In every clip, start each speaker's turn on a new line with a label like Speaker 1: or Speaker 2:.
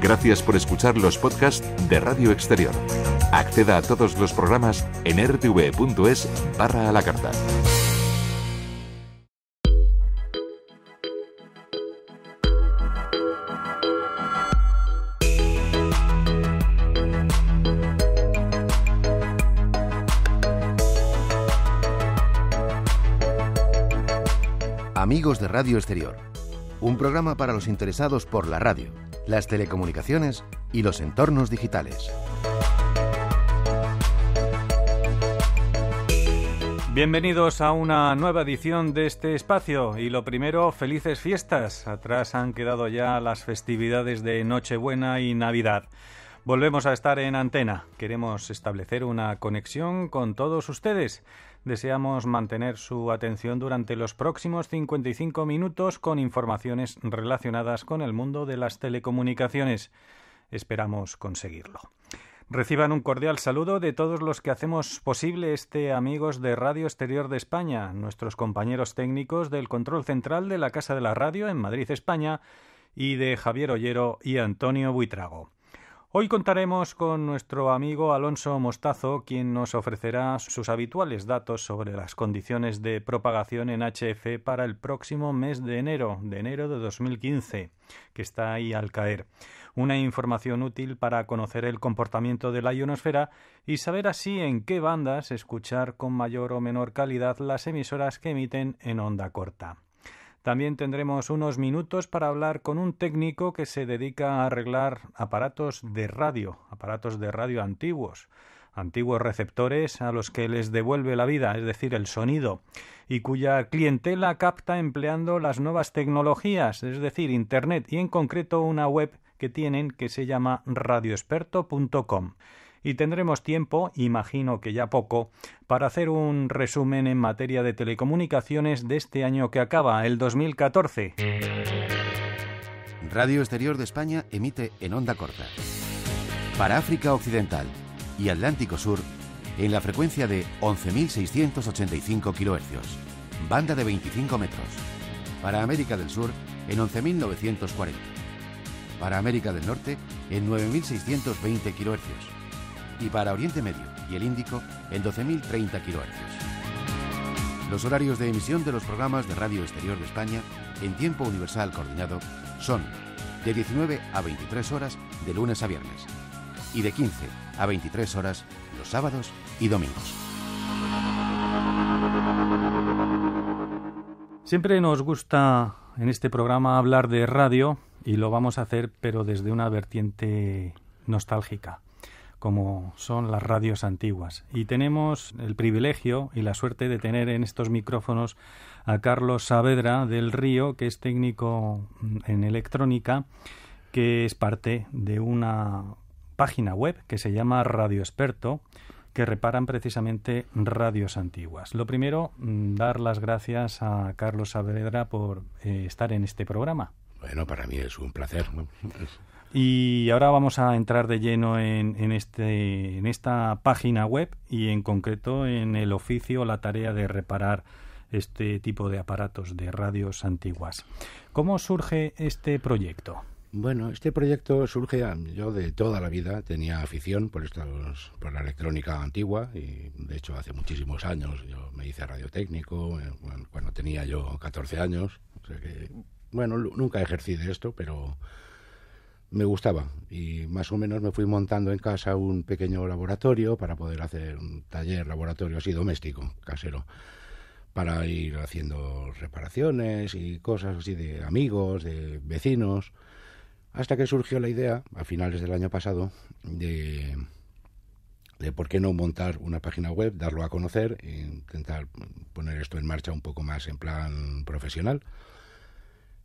Speaker 1: Gracias por escuchar los podcasts de Radio Exterior. Acceda a todos los programas en rtve.es/a la carta.
Speaker 2: Amigos de Radio Exterior, un programa para los interesados por la radio, las telecomunicaciones y los entornos digitales.
Speaker 3: Bienvenidos a una nueva edición de este espacio y lo primero, felices fiestas. Atrás han quedado ya las festividades de Nochebuena y Navidad. Volvemos a estar en antena. Queremos establecer una conexión con todos ustedes. Deseamos mantener su atención durante los próximos 55 minutos con informaciones relacionadas con el mundo de las telecomunicaciones. Esperamos conseguirlo. Reciban un cordial saludo de todos los que hacemos posible Amigos de Radio Exterior de España, nuestros compañeros técnicos del control central de la Casa de la Radio en Madrid, España, y de Javier Ollero y Antonio Buitrago. Hoy contaremos con nuestro amigo Alonso Mostazo, quien nos ofrecerá sus habituales datos sobre las condiciones de propagación en HF para el próximo mes de enero de 2015, que está ahí al caer. Una información útil para conocer el comportamiento de la ionosfera y saber así en qué bandas escuchar con mayor o menor calidad las emisoras que emiten en onda corta. También tendremos unos minutos para hablar con un técnico que se dedica a arreglar aparatos de radio antiguos receptores a los que les devuelve la vida, es decir, el sonido, y cuya clientela capta empleando las nuevas tecnologías, es decir, Internet, y en concreto una web que tienen que se llama radioexperto.com. Y tendremos tiempo, imagino que ya poco, para hacer un resumen en materia de telecomunicaciones de este año que acaba, el 2014.
Speaker 2: Radio Exterior de España emite en onda corta. Para África Occidental y Atlántico Sur, en la frecuencia de 11.685 kHz, banda de 25 metros. Para América del Sur, en 11.940. Para América del Norte, en 9.620 kHz. Y para Oriente Medio y el Índico en 12.030 kHz. Los horarios de emisión de los programas de Radio Exterior de España en tiempo universal coordinado son de 19 a 23 horas de lunes a viernes y de 15 a 23 horas los sábados y domingos.
Speaker 3: Siempre nos gusta en este programa hablar de radio y lo vamos a hacer pero desde una vertiente nostálgica, como son las radios antiguas. Y tenemos el privilegio y la suerte de tener en estos micrófonos a Carlos Saavedra del Río, que es técnico en electrónica, que es parte de una página web que se llama Radio Experto, que reparan precisamente radios antiguas. Lo primero, dar las gracias a Carlos Saavedra por estar en este programa.
Speaker 4: Bueno, para mí es un placer, ¿no?
Speaker 3: Y ahora vamos a entrar de lleno en esta página web y en concreto en el oficio, la tarea de reparar este tipo de aparatos de radios antiguas. ¿Cómo surge este proyecto?
Speaker 4: Bueno, este proyecto surge, yo de toda la vida tenía afición por la electrónica antigua y de hecho hace muchísimos años yo me hice radiotécnico cuando tenía yo 14 años. O sea que, bueno, nunca ejercí de esto, pero me gustaba y más o menos me fui montando en casa un pequeño laboratorio para poder hacer un taller laboratorio así doméstico, casero, para ir haciendo reparaciones y cosas así de amigos, de vecinos, hasta que surgió la idea a finales del año pasado de por qué no montar una página web, darlo a conocer e intentar poner esto en marcha un poco más en plan profesional.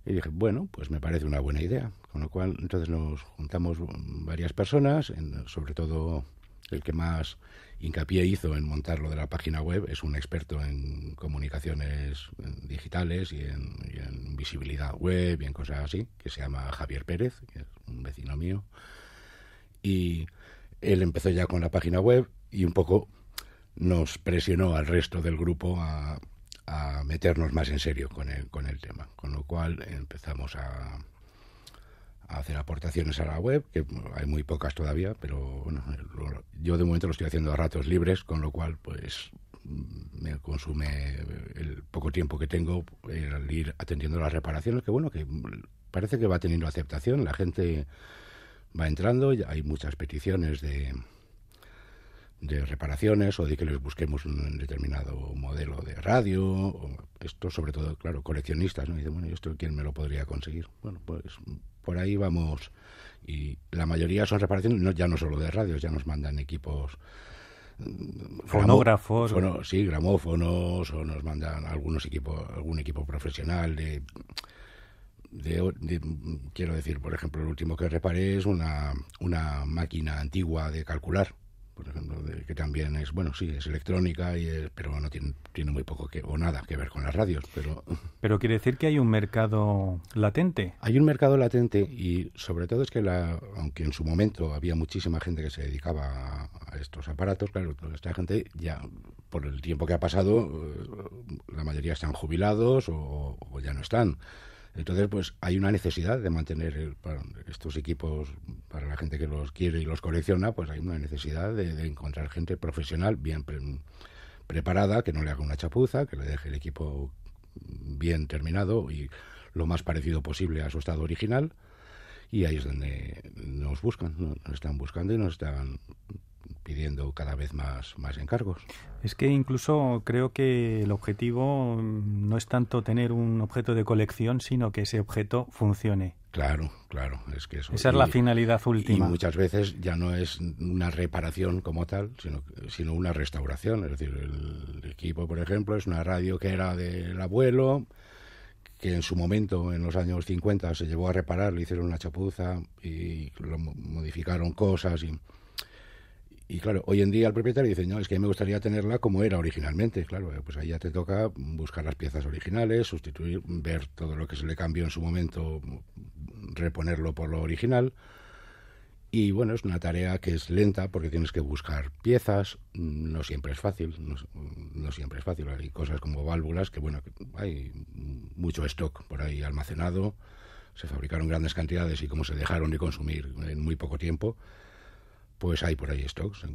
Speaker 4: Y dije, bueno, pues me parece una buena idea. Con lo cual, entonces nos juntamos varias personas, sobre todo el que más hincapié hizo en montar lo de la página web es un experto en comunicaciones digitales y en visibilidad web y en cosas así, que se llama Javier Pérez, que es un vecino mío. Y él empezó ya con la página web y un poco nos presionó al resto del grupo a meternos más en serio con el tema, con lo cual empezamos a hacer aportaciones a la web, que hay muy pocas todavía, pero bueno, yo de momento lo estoy haciendo a ratos libres, con lo cual pues me consume el poco tiempo que tengo el ir atendiendo las reparaciones, que bueno, que parece que va teniendo aceptación, la gente va entrando, hay muchas peticiones de reparaciones o de que les busquemos un determinado modelo de radio, o esto sobre todo, claro, coleccionistas, ¿no? Y dicen, bueno, ¿y esto quién me lo podría conseguir? Bueno, pues por ahí vamos, y la mayoría son reparaciones, ya no solo de radios, ya nos mandan equipos,
Speaker 3: fonógrafos,
Speaker 4: sí, gramófonos, o nos mandan algún equipo profesional quiero decir, por ejemplo, el último que reparé es una máquina antigua de calcular, por ejemplo, que también es, bueno, sí, es electrónica, pero no tiene muy poco o nada que ver con las radios.
Speaker 3: Pero quiere decir que hay un mercado latente.
Speaker 4: Hay un mercado latente y sobre todo es que aunque en su momento había muchísima gente que se dedicaba a estos aparatos, claro, toda esta gente ya, por el tiempo que ha pasado, la mayoría están jubilados o ya no están. Entonces, pues hay una necesidad de mantener estos equipos para la gente que los quiere y los colecciona, pues hay una necesidad de encontrar gente profesional bien preparada, que no le haga una chapuza, que le deje el equipo bien terminado y lo más parecido posible a su estado original. Y ahí es donde nos están buscando y nos están pidiendo cada vez más encargos.
Speaker 3: Es que incluso creo que el objetivo no es tanto tener un objeto de colección, sino que ese objeto funcione.
Speaker 4: Claro, es que eso.
Speaker 3: Esa es la finalidad última.
Speaker 4: Y muchas veces ya no es una reparación como tal, sino una restauración. Es decir, el equipo, por ejemplo, es una radio que era del abuelo, que en su momento, en los años 50, se llevó a reparar, le hicieron una chapuza y lo modificaron cosas y claro, hoy en día el propietario dice, no, es que me gustaría tenerla como era originalmente. Claro, pues ahí ya te toca buscar las piezas originales, sustituir, ver todo lo que se le cambió en su momento, reponerlo por lo original. Y bueno, es una tarea que es lenta porque tienes que buscar piezas, no siempre es fácil, no siempre es fácil. Hay cosas como válvulas que, bueno, hay mucho stock por ahí almacenado, se fabricaron grandes cantidades y como se dejaron de consumir en muy poco tiempo, pues hay por ahí stocks, se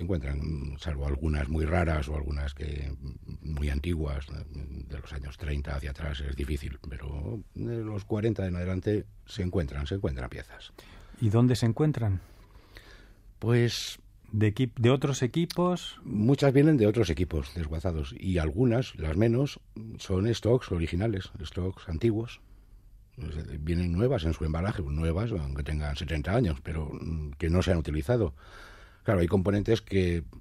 Speaker 4: encuentran, salvo algunas muy raras o algunas que muy antiguas, de los años 30 hacia atrás es difícil, pero de los 40 en adelante se encuentran piezas.
Speaker 3: ¿Y dónde se encuentran?
Speaker 4: Pues
Speaker 3: ¿De otros equipos?
Speaker 4: Muchas vienen de otros equipos desguazados y algunas, las menos, son stocks originales, stocks antiguos. Vienen nuevas en su embalaje, nuevas, aunque tengan 70 años, pero que no se han utilizado. Claro, hay componentes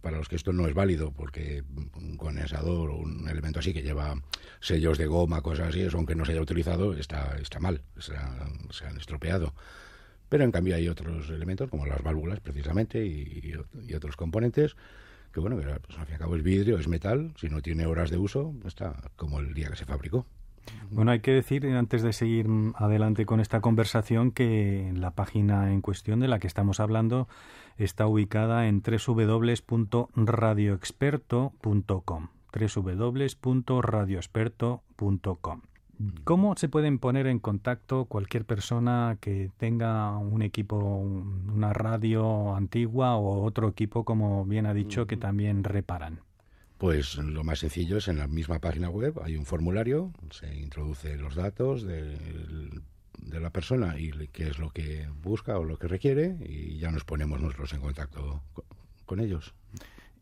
Speaker 4: para los que esto no es válido, porque un condensador o un elemento así que lleva sellos de goma, cosas así, eso aunque no se haya utilizado, está mal, se han estropeado. Pero en cambio hay otros elementos, como las válvulas precisamente, y otros componentes, que bueno, que pues, al fin y al cabo es vidrio, es metal, si no tiene horas de uso, está como el día que se fabricó.
Speaker 3: Bueno, hay que decir, antes de seguir adelante con esta conversación, que la página en cuestión de la que estamos hablando está ubicada en www.radioexperto.com. www.radioexperto.com. ¿Cómo se pueden poner en contacto cualquier persona que tenga un equipo, una radio antigua o otro equipo, como bien ha dicho, que también reparan?
Speaker 4: Pues lo más sencillo es en la misma página web, hay un formulario, se introduce los datos de la persona y qué es lo que busca o lo que requiere y ya nos ponemos nosotros en contacto con ellos.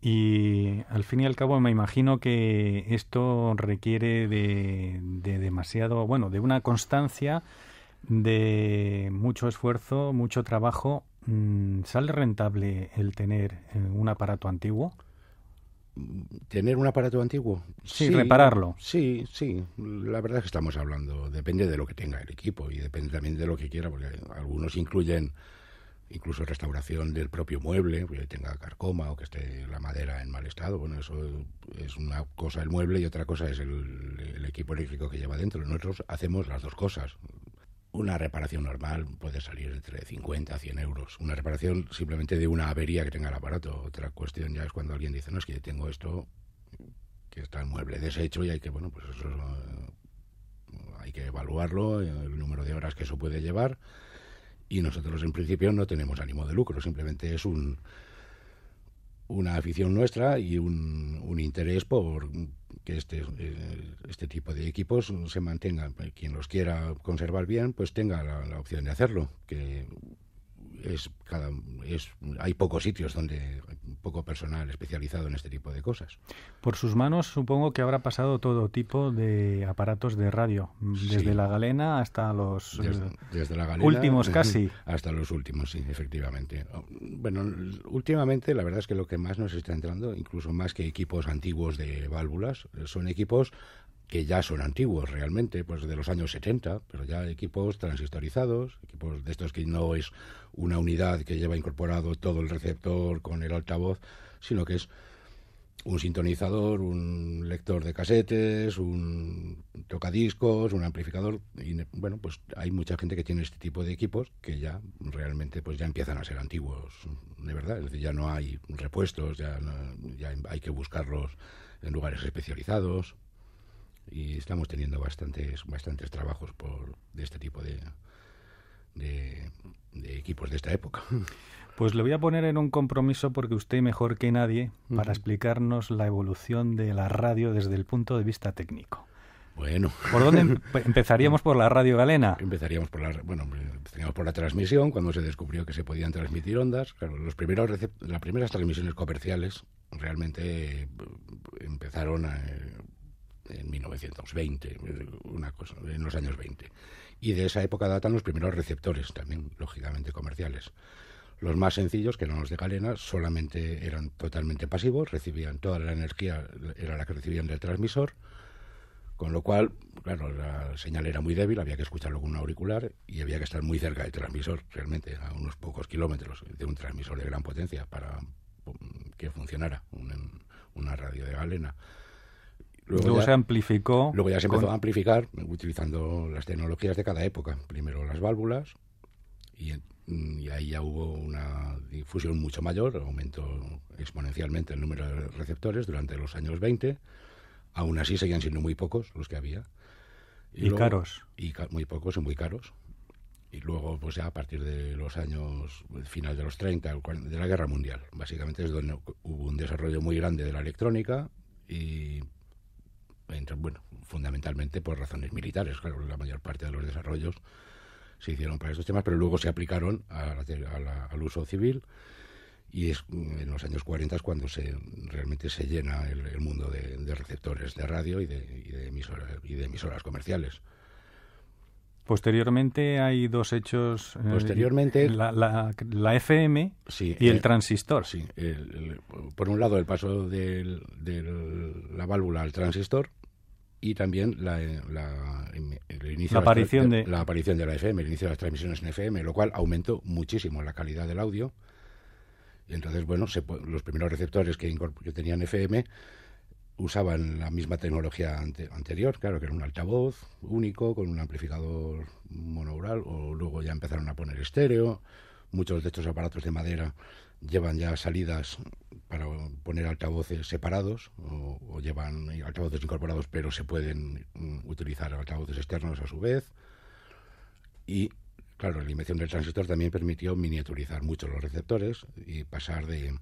Speaker 3: Y al fin y al cabo me imagino que esto requiere de demasiado, bueno, de una constancia, de mucho esfuerzo, mucho trabajo. ¿Sale rentable el tener un aparato antiguo?
Speaker 4: ¿Tener un aparato antiguo?
Speaker 3: Sí, repararlo.
Speaker 4: Sí. La verdad es que estamos hablando, depende de lo que tenga el equipo y depende también de lo que quiera, porque algunos incluyen incluso restauración del propio mueble, que tenga carcoma o que esté la madera en mal estado. Bueno, eso es una cosa el mueble y otra cosa es el equipo eléctrico que lleva dentro. Nosotros hacemos las dos cosas. Una reparación normal puede salir entre 50 a 100 euros. Una reparación simplemente de una avería que tenga el aparato. Otra cuestión ya es cuando alguien dice, no, es que tengo esto, que está el mueble deshecho y hay que, bueno, pues eso hay que evaluarlo, el número de horas que eso puede llevar Y nosotros en principio no tenemos ánimo de lucro, simplemente es una afición nuestra y un interés por que este tipo de equipos se mantengan. Quien los quiera conservar bien, pues tenga la opción de hacerlo, que hay pocos sitios donde poco personal especializado en este tipo de cosas.
Speaker 3: Por sus manos supongo que habrá pasado todo tipo de aparatos de radio, desde
Speaker 4: sí.
Speaker 3: La Galena hasta los
Speaker 4: desde la Galena,
Speaker 3: últimos casi.
Speaker 4: Hasta los últimos, sí, efectivamente. Bueno, últimamente la verdad es que lo que más nos está entrando, incluso más que equipos antiguos de válvulas, son equipos que ya son antiguos realmente, pues de los años 70, pero ya equipos transistorizados, equipos de estos que no es una unidad que lleva incorporado todo el receptor con el altavoz, sino que es un sintonizador, un lector de casetes, un tocadiscos, un amplificador. Y bueno, pues hay mucha gente que tiene este tipo de equipos que ya realmente pues ya empiezan a ser antiguos, de verdad. Es decir, ya no hay repuestos, ya hay que buscarlos en lugares especializados. Y estamos teniendo bastantes trabajos de este tipo de equipos de esta época.
Speaker 3: Pues le voy a poner en un compromiso, porque usted mejor que nadie, para explicarnos la evolución de la radio desde el punto de vista técnico.
Speaker 4: Bueno.
Speaker 3: ¿Por dónde empezaríamos? ¿Por la radio galena?
Speaker 4: Empezaríamos por la transmisión, cuando se descubrió que se podían transmitir ondas. Claro, las primeras transmisiones comerciales realmente empezaron en 1920, en los años 20. Y de esa época datan los primeros receptores, también, lógicamente, comerciales. Los más sencillos, que eran los de galena, solamente eran totalmente pasivos, recibían toda la energía, era la que recibían del transmisor, con lo cual, claro, la señal era muy débil, había que escucharlo con un auricular y había que estar muy cerca del transmisor, realmente, a unos pocos kilómetros de un transmisor de gran potencia para que funcionara una radio de galena.
Speaker 3: Luego se amplificó.
Speaker 4: Luego ya se empezó a amplificar utilizando las tecnologías de cada época. Primero las válvulas y ahí ya hubo una difusión mucho mayor, aumentó exponencialmente el número de receptores durante los años 20. Aún así seguían siendo muy pocos los que había.
Speaker 3: Y luego, caros.
Speaker 4: Muy pocos y muy caros. Y luego, pues ya a partir de los años, final de los 30, de la Guerra Mundial, básicamente es donde hubo un desarrollo muy grande de la electrónica y fundamentalmente por razones militares. Claro, la mayor parte de los desarrollos se hicieron para estos temas, pero luego se aplicaron al uso civil, y es en los años 40 cuando realmente se llena el mundo de receptores de radio y de emisoras comerciales.
Speaker 3: Posteriormente hay dos hechos.
Speaker 4: Posteriormente
Speaker 3: la FM, sí, y el transistor.
Speaker 4: Sí, por un lado el paso de la válvula al transistor, y también el inicio la aparición de la FM, el inicio de las transmisiones en FM, lo cual aumentó muchísimo la calidad del audio. Y entonces, bueno, los primeros receptores que tenían FM usaban la misma tecnología anterior, claro, que era un altavoz único con un amplificador monoural, o luego ya empezaron a poner estéreo. Muchos de estos aparatos de madera llevan ya salidas para poner altavoces separados, o llevan altavoces incorporados, pero se pueden utilizar altavoces externos a su vez. Y claro, la invención del transistor también permitió miniaturizar mucho los receptores y pasar de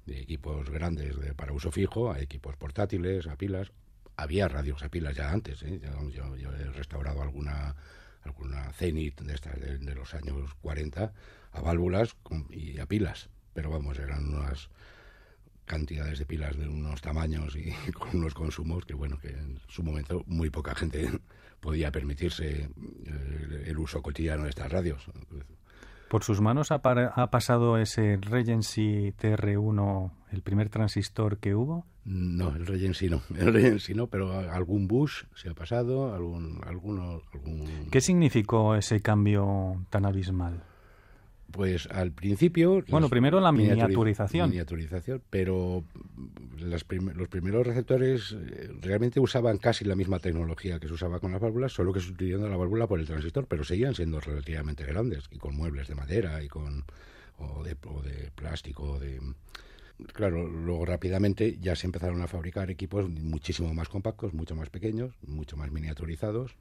Speaker 4: equipos grandes para uso fijo a equipos portátiles, a pilas. Había radios a pilas ya antes, ¿eh? Yo he restaurado alguna Zenith de estas de los años 40 a válvulas y a pilas, pero vamos, eran unas cantidades de pilas de unos tamaños y con unos consumos que, bueno, que en su momento muy poca gente podía permitirse el uso cotidiano de estas radios.
Speaker 3: ¿Por sus manos ha pasado ese Regency TR1, el primer transistor que hubo?
Speaker 4: No, el Regency no, pero algún Bush se ha pasado, algún.
Speaker 3: ¿Qué significó ese cambio tan abismal?
Speaker 4: Pues al principio...
Speaker 3: Bueno, primero la miniaturización.
Speaker 4: Pero los primeros receptores realmente usaban casi la misma tecnología que se usaba con las válvulas, solo que sustituyendo la válvula por el transistor, pero seguían siendo relativamente grandes, y con muebles de madera y o de plástico. Claro, luego rápidamente ya se empezaron a fabricar equipos muchísimo más compactos, mucho más pequeños, mucho más miniaturizados.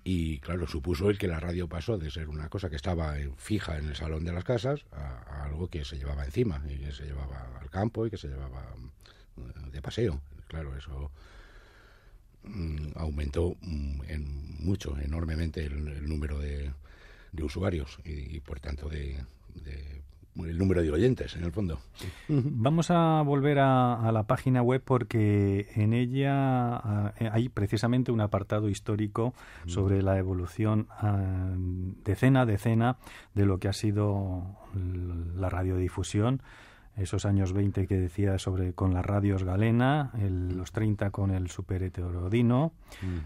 Speaker 4: Y claro, supuso el que la radio pasó de ser una cosa que estaba fija en el salón de las casas a algo que se llevaba encima y que se llevaba al campo y que se llevaba de paseo. Claro, eso aumentó mucho, enormemente el número de usuarios y por tanto el número de oyentes, en el fondo. Sí.
Speaker 3: Vamos a volver a la página web porque en ella hay precisamente un apartado histórico sobre la evolución decena a decena de lo que ha sido la radiodifusión. Esos años 20 que decía con las radios galena, los 30 con el superheterodino,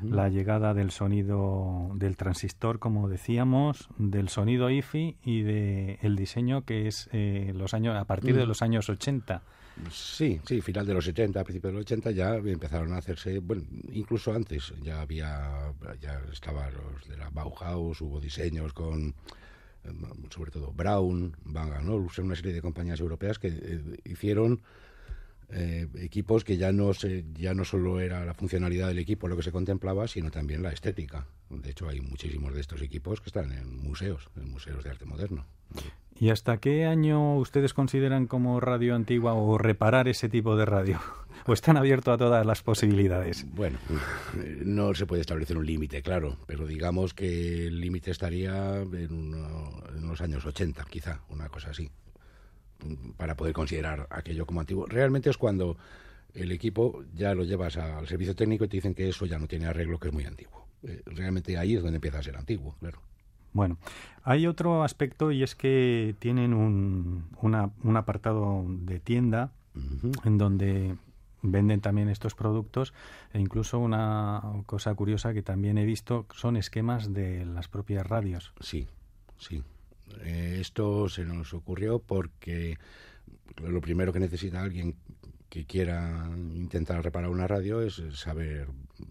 Speaker 3: la llegada del sonido del transistor, como decíamos, del sonido IFI y del diseño que es a partir de los años 80.
Speaker 4: Sí, final de los 70, a principios de los 80 ya empezaron a hacerse, bueno, incluso antes ya estaban los de la Bauhaus, hubo diseños con sobre todo Braun, Bang & Olufsen, una serie de compañías europeas que hicieron equipos que ya no solo era la funcionalidad del equipo lo que se contemplaba, sino también la estética. De hecho, hay muchísimos de estos equipos que están en museos de arte moderno.
Speaker 3: ¿Y hasta qué año ustedes consideran como radio antigua o reparar ese tipo de radio? ¿O están abiertos a todas las posibilidades?
Speaker 4: Bueno, no se puede establecer un límite, claro, pero digamos que el límite estaría en los años 80, quizá, una cosa así, para poder considerar aquello como antiguo. Realmente es cuando el equipo ya lo llevas al servicio técnico y te dicen que eso ya no tiene arreglo, que es muy antiguo. Realmente ahí es donde empieza a ser antiguo, claro.
Speaker 3: Bueno, hay otro aspecto y es que tienen un apartado de tienda en donde venden también estos productos e incluso una cosa curiosa que también he visto son esquemas de las propias radios.
Speaker 4: Sí. Esto se nos ocurrió porque lo primero que necesita alguien que quiera intentar reparar una radio es saber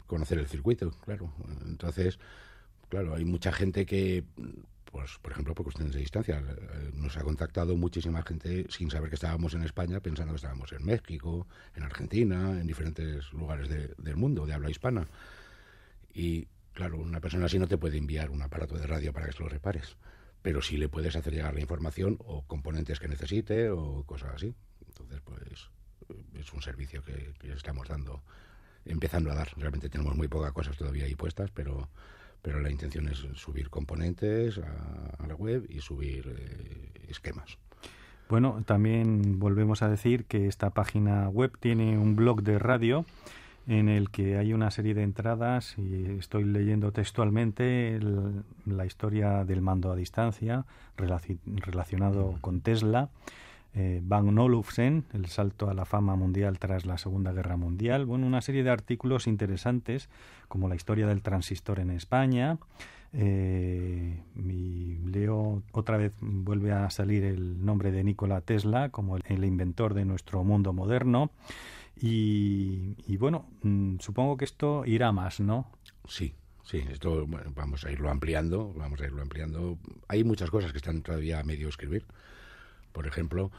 Speaker 4: conocer el circuito, claro. Entonces, claro, hay mucha gente que, pues, por ejemplo, por cuestiones de distancia, nos ha contactado muchísima gente sin saber que estábamos en España, pensando que estábamos en México, en Argentina, en diferentes lugares del mundo, de habla hispana. Y, claro, una persona así no te puede enviar un aparato de radio para que se lo repares, pero sí le puedes hacer llegar la información o componentes que necesite o cosas así. Entonces, pues, es un servicio que estamos empezando a dar. Realmente tenemos muy pocas cosas todavía ahí puestas, pero la intención es subir componentes a la web y subir esquemas.
Speaker 3: Bueno, también volvemos a decir que esta página web tiene un blog de radio en el que hay una serie de entradas y estoy leyendo textualmente la historia del mando a distancia relacionado con Tesla, Bang & Olufsen, el salto a la fama mundial tras la Segunda Guerra Mundial. Bueno, una serie de artículos interesantes como la historia del transistor en España. Leo otra vez, vuelve a salir el nombre de Nikola Tesla como el inventor de nuestro mundo moderno. Y bueno, supongo que esto irá más, ¿no?
Speaker 4: Sí, esto vamos a irlo ampliando. Hay muchas cosas que están todavía a medio escribir. Por ejemplo,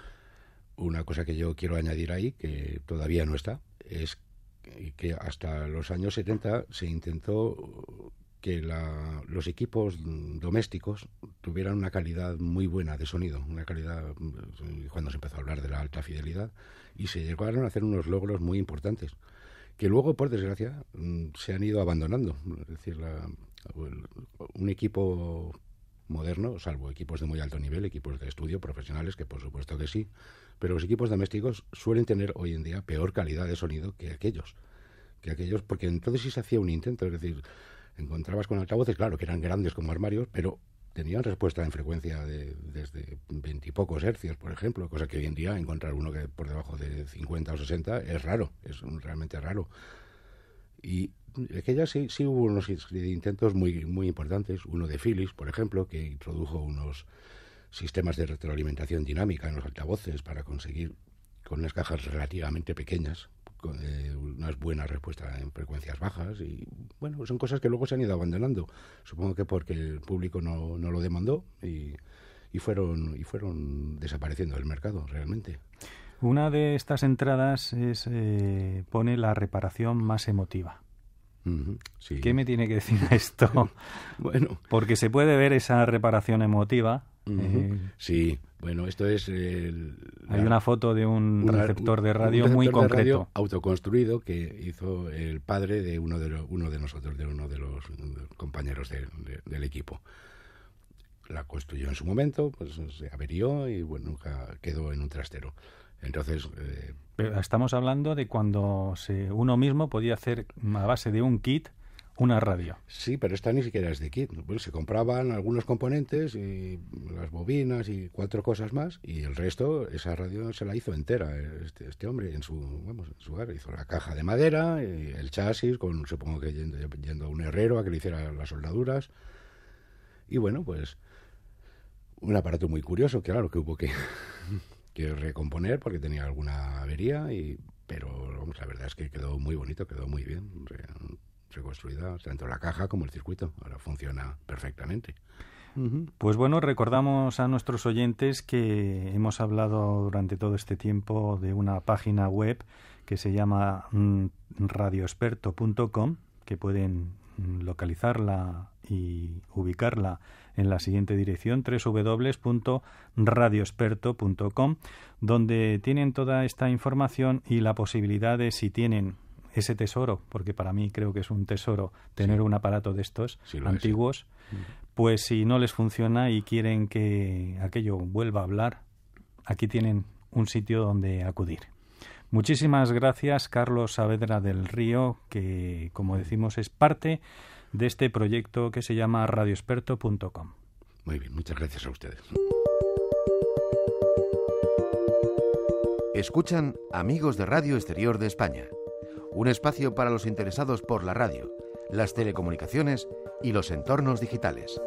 Speaker 4: una cosa que yo quiero añadir ahí, que todavía no está, es que hasta los años 70 se intentó que los equipos domésticos tuvieran una calidad muy buena de sonido, una calidad, cuando se empezó a hablar de la alta fidelidad, y se llegaron a hacer unos logros muy importantes, que luego, por desgracia, se han ido abandonando. Es decir, un equipo moderno, salvo equipos de muy alto nivel, equipos de estudio profesionales, que por supuesto que sí, pero los equipos domésticos suelen tener hoy en día peor calidad de sonido que aquellos, porque entonces sí se hacía un intento, es decir, encontrabas con altavoces, claro, que eran grandes como armarios, pero tenían respuesta en frecuencia desde 20 y pocos hercios, por ejemplo, cosa que hoy en día encontrar uno que por debajo de 50 o 60 es raro, es realmente raro. Y aquella sí hubo unos intentos muy, muy importantes. Uno de Philips, por ejemplo, que introdujo unos sistemas de retroalimentación dinámica en los altavoces para conseguir, con unas cajas relativamente pequeñas, unas buenas respuestas en frecuencias bajas. Y bueno, son cosas que luego se han ido abandonando. Supongo que porque el público no lo demandó y fueron desapareciendo del mercado realmente.
Speaker 3: Una de estas entradas pone la reparación más emotiva.
Speaker 4: Sí.
Speaker 3: ¿Qué me tiene que decir esto?
Speaker 4: Bueno,
Speaker 3: porque se puede ver esa reparación emotiva.
Speaker 4: Sí, bueno, esto es...
Speaker 3: Hay una foto de un receptor de radio muy concreto. De radio
Speaker 4: autoconstruido que hizo el padre de uno de nosotros, de uno de los compañeros del equipo. La construyó en su momento, pues se averió y bueno, nunca quedó en un trastero. Entonces...
Speaker 3: Pero estamos hablando de cuando uno mismo podía hacer a base de un kit una radio.
Speaker 4: Sí, pero esta ni siquiera es de kit. Bueno, se compraban algunos componentes y las bobinas y 4 cosas más, y el resto, esa radio se la hizo entera este hombre en su hogar. Hizo la caja de madera, y el chasis, supongo que yendo a un herrero a que le hiciera las soldaduras. Y bueno, pues un aparato muy curioso, claro, que hubo que recomponer porque tenía alguna avería, pero vamos, la verdad es que quedó muy bonito, quedó muy bien reconstruida, tanto la caja como el circuito. Ahora funciona perfectamente.
Speaker 3: Pues bueno, recordamos a nuestros oyentes que hemos hablado durante todo este tiempo de una página web que se llama radioexperto.com, que pueden localizarla y ubicarla en la siguiente dirección: www.radioexperto.com, donde tienen toda esta información y la posibilidad de, si tienen ese tesoro, porque para mí creo que es un tesoro tener un aparato de estos antiguos, pues si no les funciona y quieren que aquello vuelva a hablar, aquí tienen un sitio donde acudir. Muchísimas gracias, Carlos Saavedra del Río, que, como decimos, es parte de este proyecto que se llama radioexperto.com.
Speaker 4: Muy bien, muchas gracias a ustedes.
Speaker 2: Escuchan Amigos de Radio Exterior de España, un espacio para los interesados por la radio, las telecomunicaciones y los entornos digitales.